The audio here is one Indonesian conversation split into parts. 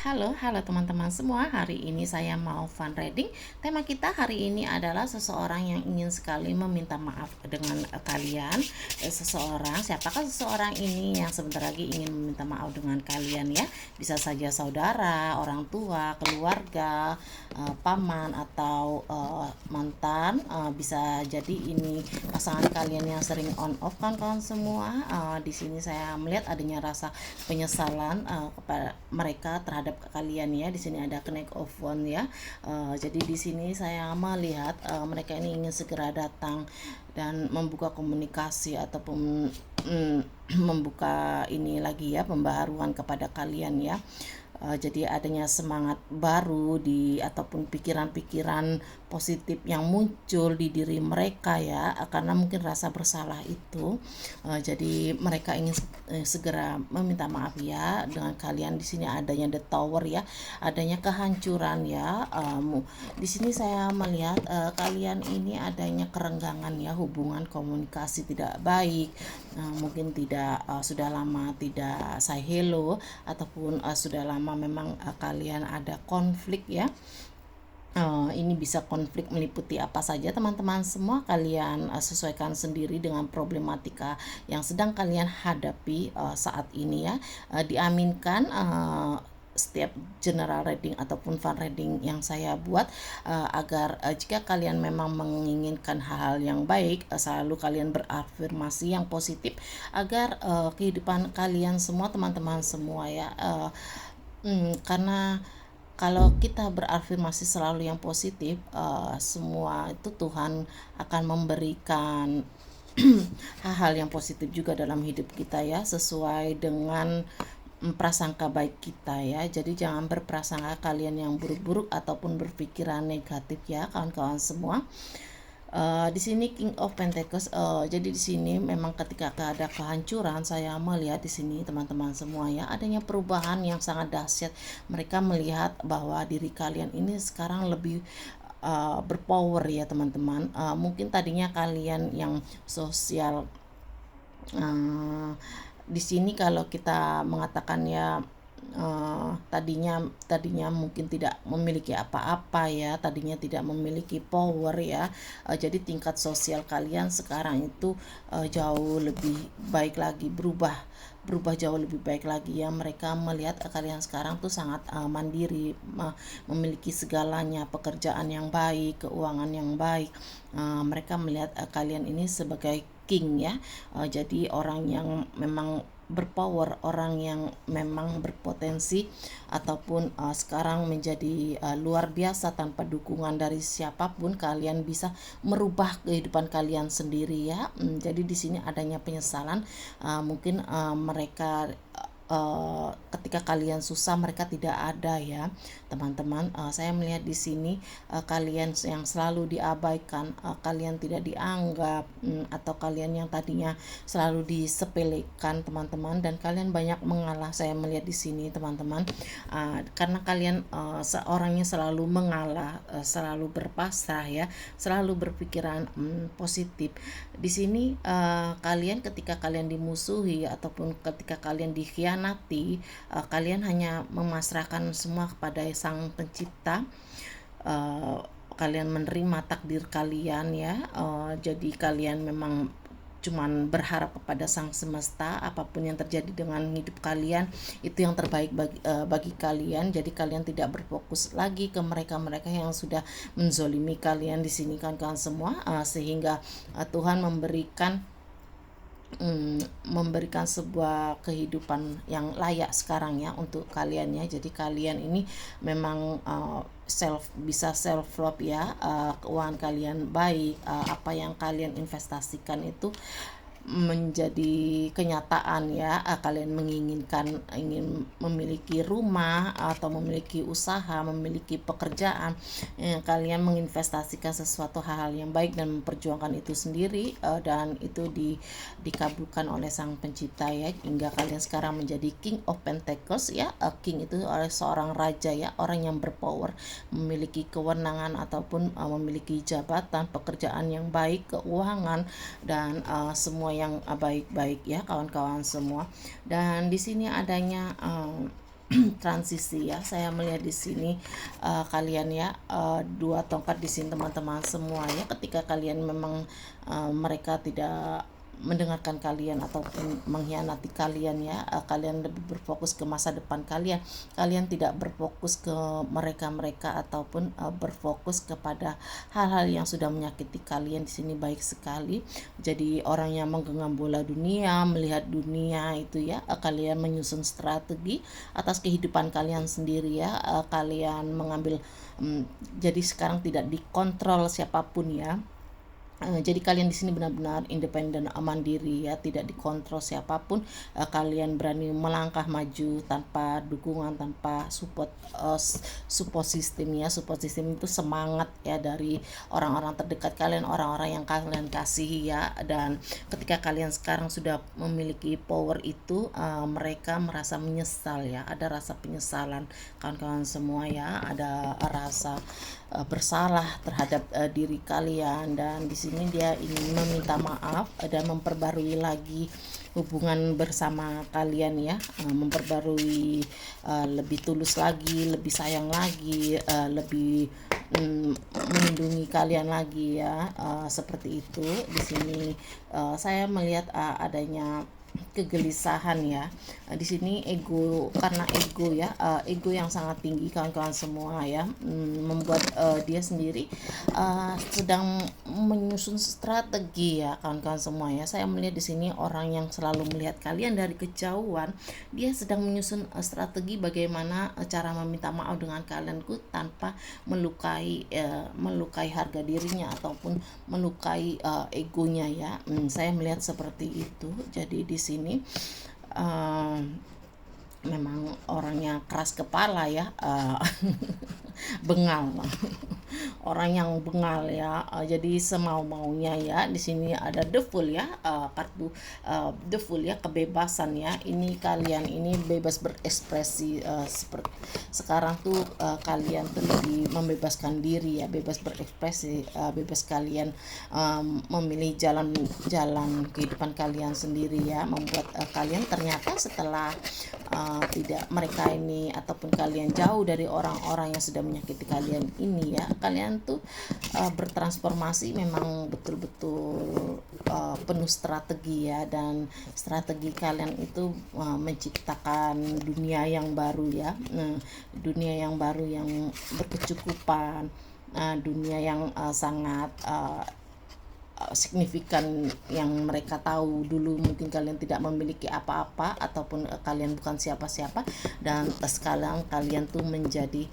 Halo teman-teman semua. Hari ini saya mau fun reading. Tema kita hari ini adalah seseorang yang ingin sekali meminta maaf dengan kalian. Siapakah seseorang ini yang sebentar lagi ingin meminta maaf dengan kalian ya? Bisa saja saudara, orang tua, keluarga, paman atau mantan. Bisa jadi ini pasangan kalian yang sering on off kawan-kawan semua. Di sini saya melihat adanya rasa penyesalan kepada mereka terhadap kalian ya. Di sini ada Knight of Wands ya. Jadi di sini saya melihat mereka ini ingin segera datang dan membuka komunikasi ataupun membuka ini lagi ya, pembaharuan kepada kalian ya. Jadi adanya semangat baru ataupun pikiran-pikiran positif yang muncul di diri mereka ya, karena mungkin rasa bersalah itu. Jadi mereka ingin segera meminta maaf ya dengan kalian. Di sini adanya the tower ya, adanya kehancuran ya. Di sini saya melihat kalian ini adanya kerenggangan ya, hubungan komunikasi tidak baik. Mungkin tidak sudah lama tidak say hello, ataupun sudah lama memang kalian ada konflik ya. Ini bisa konflik meliputi apa saja teman-teman semua. Kalian sesuaikan sendiri dengan problematika yang sedang kalian hadapi saat ini ya. Diaminkan setiap general reading ataupun fun reading yang saya buat agar jika kalian memang menginginkan hal-hal yang baik, selalu kalian berafirmasi yang positif agar kehidupan kalian semua teman-teman semua ya. Karena kalau kita berafirmasi selalu yang positif, semua itu Tuhan akan memberikan hal-hal yang positif juga dalam hidup kita ya, sesuai dengan prasangka baik kita ya. Jadi jangan berprasangka kalian yang buruk-buruk ataupun berpikiran negatif ya kawan-kawan semua. Di sini King of Pentacles. Jadi di sini memang ketika ada kehancuran, saya melihat di sini teman-teman semua ya, adanya perubahan yang sangat dahsyat. Mereka melihat bahwa diri kalian ini sekarang lebih berpower ya teman-teman. Mungkin tadinya kalian yang sosial, di sini kalau kita mengatakan ya, tadinya mungkin tidak memiliki apa-apa ya, tadinya tidak memiliki power ya. Jadi tingkat sosial kalian sekarang itu jauh lebih baik lagi, berubah jauh lebih baik lagi ya. Mereka melihat kalian sekarang tuh sangat mandiri, memiliki segalanya, pekerjaan yang baik, keuangan yang baik. Mereka melihat kalian ini sebagai king ya. Jadi orang yang memang berpower, orang yang memang berpotensi, ataupun sekarang menjadi luar biasa. Tanpa dukungan dari siapapun kalian bisa merubah kehidupan kalian sendiri ya. Jadi di sini adanya penyesalan, mungkin mereka ketika kalian susah mereka tidak ada ya teman-teman. Saya melihat di sini kalian yang selalu diabaikan, kalian tidak dianggap, atau kalian yang tadinya selalu disepelekan teman-teman, dan kalian banyak mengalah. Saya melihat di sini teman-teman, karena kalian seorangnya selalu mengalah, selalu berpasrah ya, selalu berpikiran positif. Di sini kalian ketika kalian dimusuhi ataupun ketika kalian dikhianati, kalian hanya memasrahkan semua kepada Sang Pencipta. Kalian menerima takdir kalian ya. Jadi kalian memang cuman berharap kepada Sang Semesta. Apapun yang terjadi dengan hidup kalian, itu yang terbaik bagi kalian. Jadi kalian tidak berfokus lagi ke mereka-mereka yang sudah menzolimi kalian di sini kan semua, sehingga Tuhan memberikan sebuah kehidupan yang layak sekarang ya untuk kalian ya. Jadi kalian ini memang bisa self love ya. Keuangan kalian baik, apa yang kalian investasikan itu menjadi kenyataan ya. Kalian ingin memiliki rumah atau memiliki usaha, memiliki pekerjaan, kalian menginvestasikan sesuatu hal yang baik dan memperjuangkan itu sendiri, dan itu dikabulkan oleh Sang Pencipta ya, hingga kalian sekarang menjadi King of Pentacles ya. King itu oleh seorang raja ya, orang yang berpower, memiliki kewenangan ataupun memiliki jabatan, pekerjaan yang baik, keuangan, dan semua yang baik-baik ya kawan-kawan semua. Dan di sini adanya transisi ya. Saya melihat di sini kalian ya, dua tongkat di sini teman-teman semua ya. Ketika kalian memang mereka tidak mendengarkan kalian ataupun mengkhianati kalian ya, kalian lebih berfokus ke masa depan kalian. Kalian tidak berfokus ke mereka-mereka ataupun berfokus kepada hal-hal yang sudah menyakiti kalian. Di sini baik sekali. Jadi orang yang menggenggam bola dunia, melihat dunia itu ya, kalian menyusun strategi atas kehidupan kalian sendiri ya. Kalian mengambil jadi sekarang tidak dikontrol siapapun ya. Jadi kalian di sini benar-benar independen, mandiri ya, tidak dikontrol siapapun. Kalian berani melangkah maju tanpa dukungan, tanpa support system ya. Support system itu semangat ya dari orang-orang terdekat kalian, orang-orang yang kalian kasihi ya. Dan ketika kalian sekarang sudah memiliki power itu, mereka merasa menyesal ya. Ada rasa penyesalan kawan-kawan semua ya. Ada rasa bersalah terhadap diri kalian, dan di sini dia ingin meminta maaf dan memperbarui lagi hubungan bersama kalian ya, memperbarui lebih tulus lagi, lebih sayang lagi, lebih melindungi kalian lagi ya, seperti itu. Di sini saya melihat adanya kegelisahan ya. Di sini ego, karena ego ya, ego yang sangat tinggi kawan-kawan semua ya, membuat dia sendiri sedang menyusun strategi ya kawan-kawan semua ya. Saya melihat di sini orang yang selalu melihat kalian dari kejauhan, dia sedang menyusun strategi bagaimana cara meminta maaf dengan kalianku tanpa melukai harga dirinya ataupun melukai egonya ya. Saya melihat seperti itu. Jadi di sini memang orangnya keras kepala ya, bengal. Orang yang bengal ya, jadi semau-maunya ya. Di sini ada the fool ya, kartu the fool ya, kebebasan ya. Ini kalian ini bebas berekspresi, seperti sekarang tuh kalian tuh lebih membebaskan diri ya, bebas berekspresi, bebas kalian memilih jalan kehidupan kalian sendiri ya. Membuat kalian ternyata setelah tidak mereka ini ataupun kalian jauh dari orang-orang yang sudah menyakiti kalian ini ya, kalian tuh bertransformasi memang betul-betul penuh strategi ya. Dan strategi kalian itu menciptakan dunia yang baru ya, dunia yang baru yang berkecukupan, dunia yang sangat signifikan, yang mereka tahu dulu mungkin kalian tidak memiliki apa-apa ataupun kalian bukan siapa-siapa, dan sekarang kalian tuh menjadi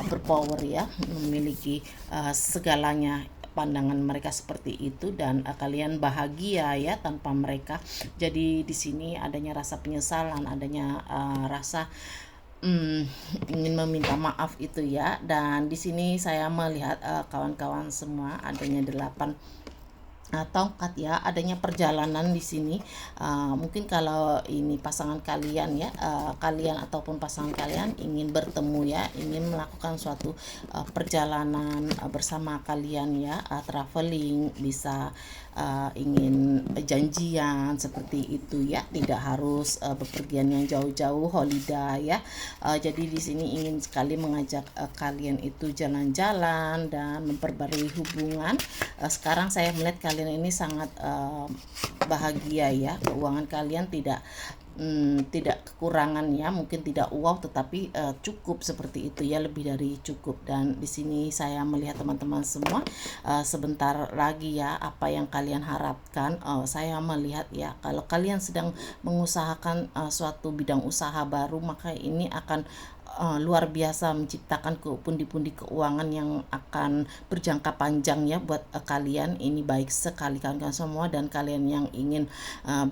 berpower ya, memiliki segalanya. Pandangan mereka seperti itu, dan kalian bahagia ya tanpa mereka. Jadi di sini adanya rasa penyesalan, adanya rasa ingin meminta maaf itu ya. Dan di sini saya melihat kawan-kawan semua adanya 8 tongkat ya, adanya perjalanan di sini. Mungkin kalau ini pasangan kalian ya, kalian ataupun pasangan kalian ingin bertemu ya, ingin melakukan suatu perjalanan bersama kalian ya, traveling, bisa ingin janjian seperti itu ya, tidak harus bepergian yang jauh-jauh, holiday ya. Jadi di sini ingin sekali mengajak kalian itu jalan-jalan dan memperbarui hubungan. Sekarang saya melihat kalian ini sangat bahagia ya, keuangan kalian tidak kekurangan ya, mungkin tidak wow tetapi cukup seperti itu ya, lebih dari cukup. Dan di sini saya melihat teman-teman semua, sebentar lagi ya, apa yang kalian harapkan, saya melihat ya, kalau kalian sedang mengusahakan suatu bidang usaha baru, maka ini akan luar biasa, menciptakan pundi-pundi keuangan yang akan berjangka panjang ya buat kalian. Ini baik sekali kawan-kawan semua. Dan kalian yang ingin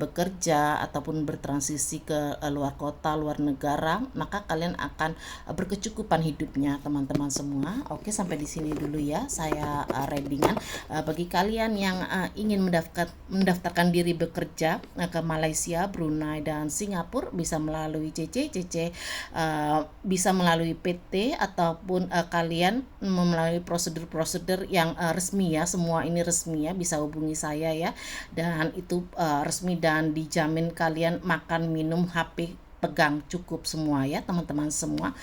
bekerja ataupun bertransisi ke luar kota, luar negara, maka kalian akan berkecukupan hidupnya teman-teman semua. Oke, sampai di sini dulu ya saya readingan. Bagi kalian yang ingin mendaftarkan diri bekerja ke Malaysia, Brunei dan Singapura, bisa melalui CC bisa melalui PT ataupun kalian melalui prosedur-prosedur yang resmi ya. Semua ini resmi ya, bisa hubungi saya ya, dan itu resmi dan dijamin kalian makan, minum, HP pegang cukup semua ya teman-teman semua.